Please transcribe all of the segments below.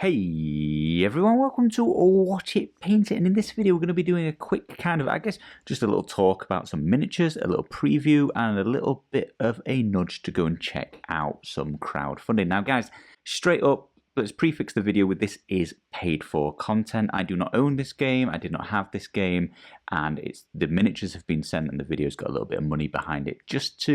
Hey everyone, welcome to Watch It Paint It, and in this video we're going to be doing a quick kind of, just a little talk about some miniatures, a little preview, and a little bit of a nudge to go and check out some crowdfunding. Now guys, straight up, let's prefix the video with this is paid for content. I do not own this game, I did not have this game, and the miniatures have been sent and the video's got a little bit of money behind it just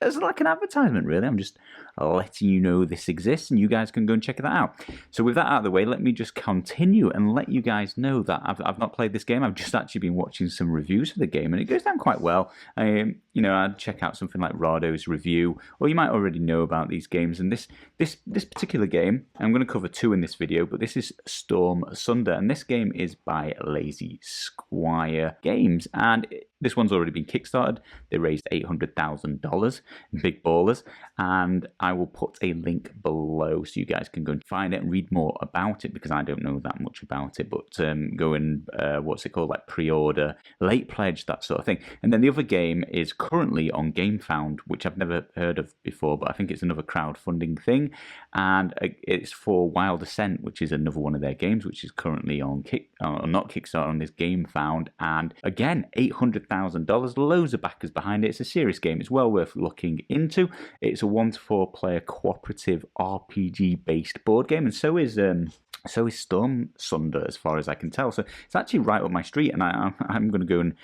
as like an advertisement really. I'm just letting you know this exists and you guys can go and check that out. So with that out of the way, let me just continue and let you guys know that I've not played this game. I've just actually been watching some reviews for the game and it goes down quite well. I'd check out something like Rado's review, or you might already know about these games. And this particular game, I'm going to cover two in this video, but this is Stormsunder, and this game is by Lazy Squire Games, and this one's already been kickstarted. They raised $800,000, big ballers, and I will put a link below so you guys can go and find it and read more about it, because I don't know that much about it, but go and like pre-order, late pledge, that sort of thing. And then the other game is currently on GameFound, which I've never heard of before, but I think it's another crowdfunding thing, and it's for Wild Assent, which is another one of their games, which is currently on not Kickstarter, on this GameFound, and again, $800,000, loads of backers behind it. It's a serious game. It's well worth looking into. It's a 1 to 4 player cooperative RPG based board game, and so is Stormsunder, as far as I can tell. So it's actually right up my street, and I'm going to go and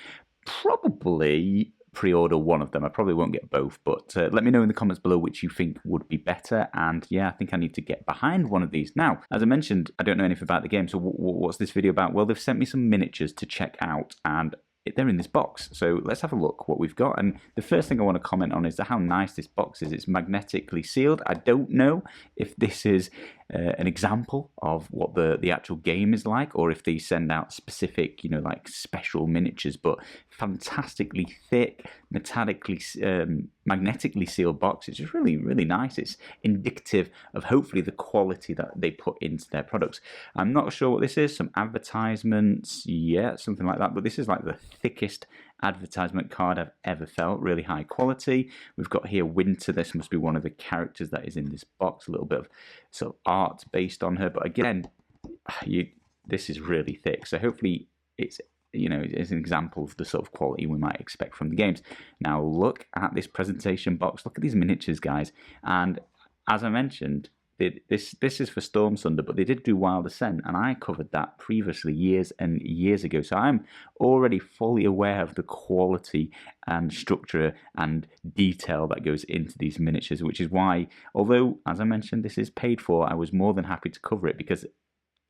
probably pre-order one of them. I probably won't get both, but let me know in the comments below which you think would be better. And yeah, I think I need to get behind one of these. Now, as I mentioned, I don't know anything about the game, so what's this video about? Well, they've sent me some miniatures to check out, and they're in this box. So let's have a look what we've got. And the first thing I want to comment on is how nice this box is. It's magnetically sealed. I don't know if this is an example of what the actual game is like, or if they send out specific, like special miniatures, but fantastically thick, magnetically sealed box. It's just really, really nice. It's indicative of hopefully the quality that they put into their products. I'm not sure what this is, some advertisements, yeah, something like that, but this is like the thickest advertisement card I've ever felt. Really high quality. We've got here Winter. This must be one of the characters that is in this box. A little bit of sort of art based on her, but again, this is really thick. So hopefully it's it's an example of the sort of quality we might expect from the games. Now look at this presentation box. Look at these miniatures, guys. And as I mentioned, this is for Stormsunder, but they did do Wild Assent, and I covered that previously years and years ago. So I'm already fully aware of the quality and structure and detail that goes into these miniatures, which is why, although, as I mentioned, this is paid for, I was more than happy to cover it, because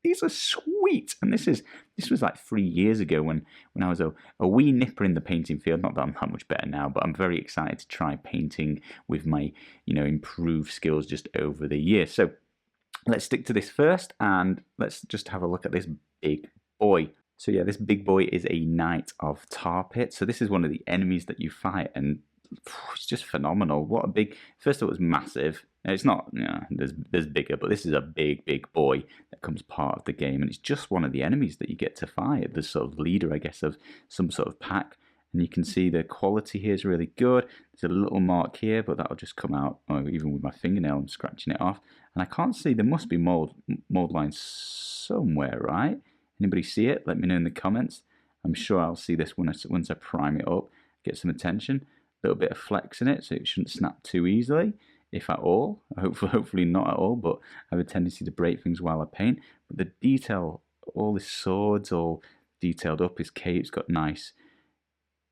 these are sweet. And this was like 3 years ago when I was a wee nipper in the painting field. Not that I'm that much better now, but I'm very excited to try painting with my improved skills just over the years. So let's stick to this first, and let's just have a look at this big boy. So yeah, this big boy is a Knight of Tar Pit. So this is one of the enemies that you fight, and it's just phenomenal. What a big, first of all, it's massive. It's not, there's bigger, but this is a big boy that comes part of the game, and it's just one of the enemies that you get to fight, the sort of leader, I guess, of some sort of pack. And you can see the quality here is really good. There's a little mark here, but that'll just come out. Oh, even with my fingernail, I'm scratching it off. And I can't see, there must be mold lines somewhere, right? Anybody see it? Let me know in the comments. I'm sure I'll see this once I prime it up, get some attention. A little bit of flex in it, so it shouldn't snap too easily, if at all. Hopefully not at all, but I have a tendency to break things while I paint. But the detail, all his swords all detailed up, his cape's got nice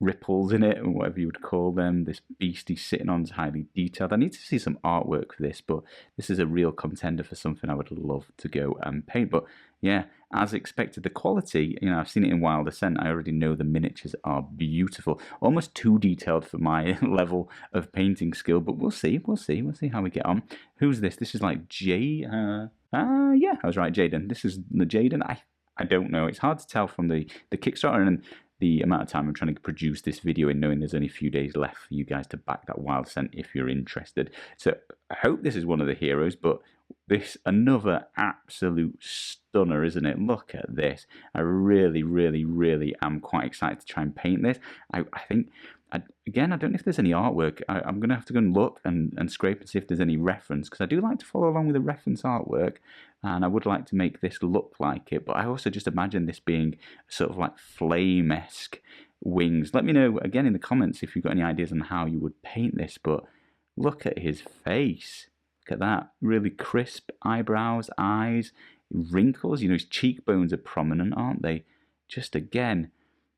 ripples in it, or whatever you would call them. This beast he's sitting on is highly detailed. I need to see some artwork for this, but this is a real contender for something I would love to go and paint. But yeah, as expected, the quality, I've seen it in Wild Assent. I already know the miniatures are beautiful, almost too detailed for my level of painting skill, but we'll see how we get on. Who's this? This is like yeah, I was right, Jaden. This is the Jaden. I don't know. It's hard to tell from the Kickstarter and the amount of time I'm trying to produce this video, and knowing there's only a few days left for you guys to back that Wild Assent if you're interested. So I hope this is one of the heroes, but this another absolute stunner, isn't it? Look at this. I really am quite excited to try and paint this. I think Again, I don't know if there's any artwork. I'm going to have to go and look and scrape and see if there's any reference, because I do like to follow along with the reference artwork, and I would like to make this look like it, but I also just imagine this being sort of like flame-esque wings. Let me know, again, in the comments if you've got any ideas on how you would paint this, but look at his face. Look at that. Really crisp eyebrows, eyes, wrinkles. You know, his cheekbones are prominent, aren't they? Just again,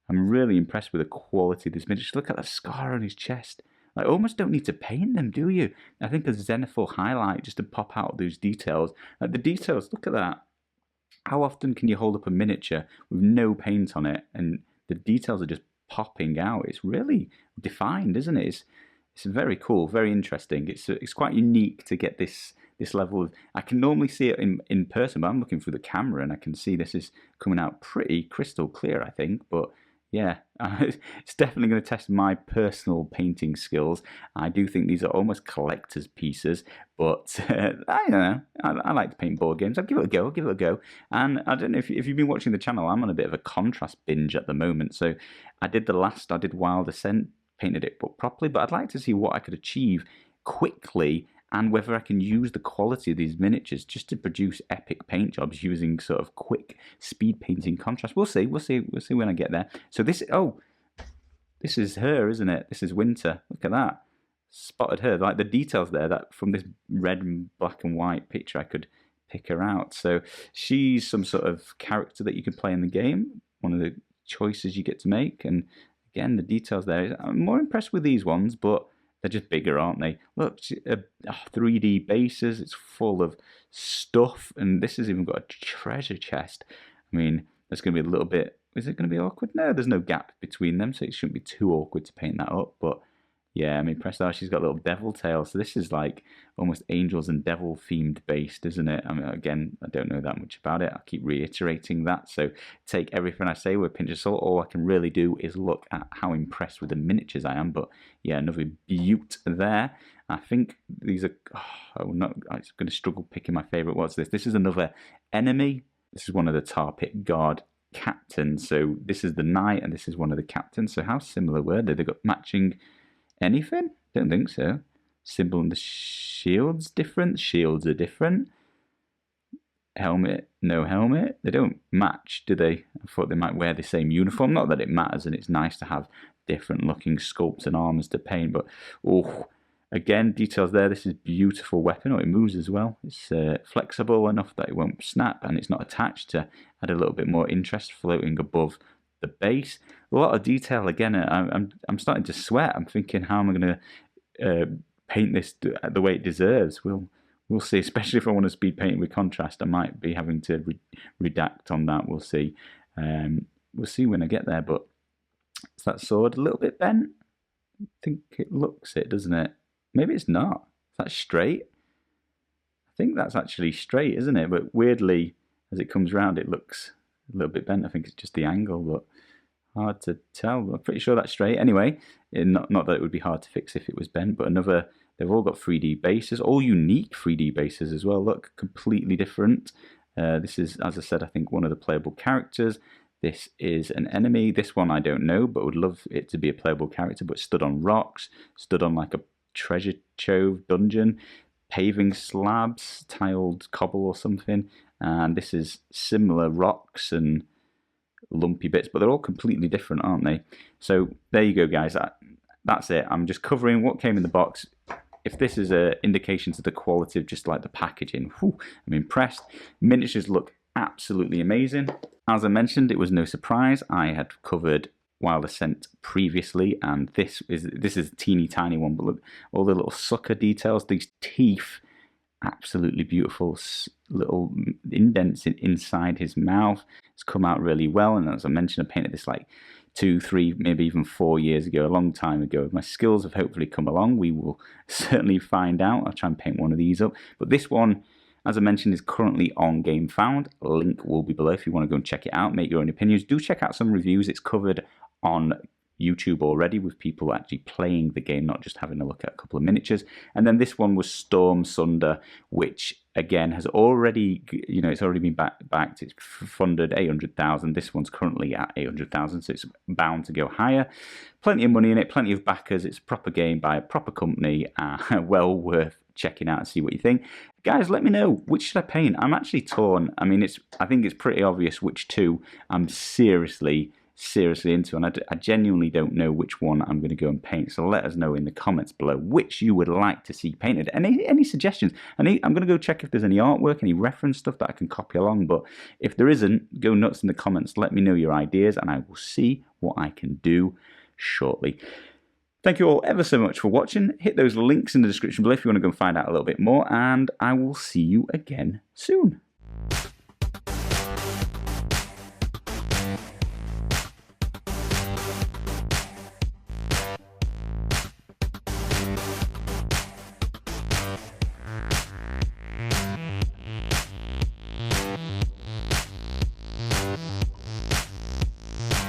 I'm really impressed with the quality of this miniature. Look at that scar on his chest. I almost don't need to paint them, do you? I think a zenithal highlight just to pop out those details. The details, look at that. How often can you hold up a miniature with no paint on it and the details are just popping out? It's really defined, isn't it? It's very cool, very interesting. It's quite unique to get this level of... I can normally see it in person, but I'm looking through the camera and I can see this is coming out pretty crystal clear, I think. But yeah, it's definitely going to test my personal painting skills. I do think these are almost collector's pieces, but I don't know. I like to paint board games. I'll give it a go. And I don't know if you've been watching the channel, I'm on a bit of a contrast binge at the moment. So I did Wild Assent, painted it properly, but I'd like to see what I could achieve quickly and whether I can use the quality of these miniatures just to produce epic paint jobs using sort of quick speed painting contrast. We'll see when I get there. So this is her, isn't it? This is Winter. Look at that. Spotted her. Like the details there, that from this red and black and white picture, I could pick her out. So she's some sort of character that you can play in the game. One of the choices you get to make. And again, the details there. I'm more impressed with these ones, but they're just bigger, aren't they? Look, 3D bases. It's full of stuff. And this has even got a treasure chest. I mean, there's going to be a little bit... Is it going to be awkward? No, there's no gap between them, so it shouldn't be too awkward to paint that up. But yeah, I'm impressed. She's got a little devil tail. So this is like almost angels and devil themed based, isn't it? I mean, again, I don't know that much about it. I'll keep reiterating that. So take everything I say with a pinch of salt. All I can really do is look at how impressed with the miniatures I am. But yeah, another beaut there. I think these are... I'm going to struggle picking my favourite. What's this? This is another enemy. This is one of the Tar Pit Guard captains. So this is the knight and this is one of the captains. So how similar were they? They got matching... anything? Don't think so. Symbol on the shield's different. Shields are different. Helmet, no helmet. They don't match, do they? I thought they might wear the same uniform. Not that it matters, and it's nice to have different looking sculpts and armors to paint. But oh, again, details there. This is beautiful weapon. Oh, it moves as well. It's flexible enough that it won't snap, and it's not attached to add a little bit more interest, floating above the base. A lot of detail again. I'm starting to sweat. I'm thinking, how am I going to paint this the way it deserves? We'll see. Especially if I want to speed paint with contrast, I might be having to redact on that. We'll see. We'll see when I get there. But is that sword a little bit bent? I think it looks it, doesn't it? Maybe it's not. Is that straight? I think that's actually straight, isn't it? But weirdly, as it comes round, it looks a little bit bent. I think it's just the angle, but hard to tell. I'm pretty sure that's straight. Anyway, not that it would be hard to fix if it was bent, but they've all got 3D bases, all unique 3D bases as well. Look, completely different. This is, as I said, I think one of the playable characters. This is an enemy. This one I don't know, but would love it to be a playable character, but stood on rocks, stood on like a treasure trove dungeon, paving slabs, tiled cobble or something. And this is similar rocks and lumpy bits, but they're all completely different, aren't they? So there you go, guys. That's it. I'm just covering what came in the box. If this is an indication to the quality of just like the packaging, whew, I'm impressed. Miniatures look absolutely amazing. As I mentioned, it was no surprise. I had covered Wild Assent previously, and this is a teeny tiny one, but look, all the little sucker details, these teeth, absolutely beautiful little indents inside his mouth. It's come out really well, and as I mentioned, I painted this like 2, 3, maybe even 4 years ago, a long time ago. My skills have hopefully come along. We will certainly find out. I'll try and paint one of these up. But this one, as I mentioned, is currently on Game Found. Link will be below if you want to go and check it out, make your own opinions. Do check out some reviews. It's covered on YouTube already, with people actually playing the game, not just having a look at a couple of miniatures. And then this one was Stormsunder, which again has already, it's already been backed. It's funded 800,000. This one's currently at 800,000, so it's bound to go higher. Plenty of money in it, plenty of backers. It's a proper game by a proper company, well worth checking out and see what you think. Guys, let me know, which should I paint? I'm actually torn. I mean, I think it's pretty obvious which two I'm seriously into, and I genuinely don't know which one I'm going to go and paint. So let us know in the comments below which you would like to see painted. Any suggestions? I'm going to go check if there's any artwork, any reference stuff that I can copy along. But if there isn't, go nuts in the comments. Let me know your ideas, and I will see what I can do shortly. Thank you all ever so much for watching. Hit those links in the description below if you want to go and find out a little bit more, and I will see you again soon.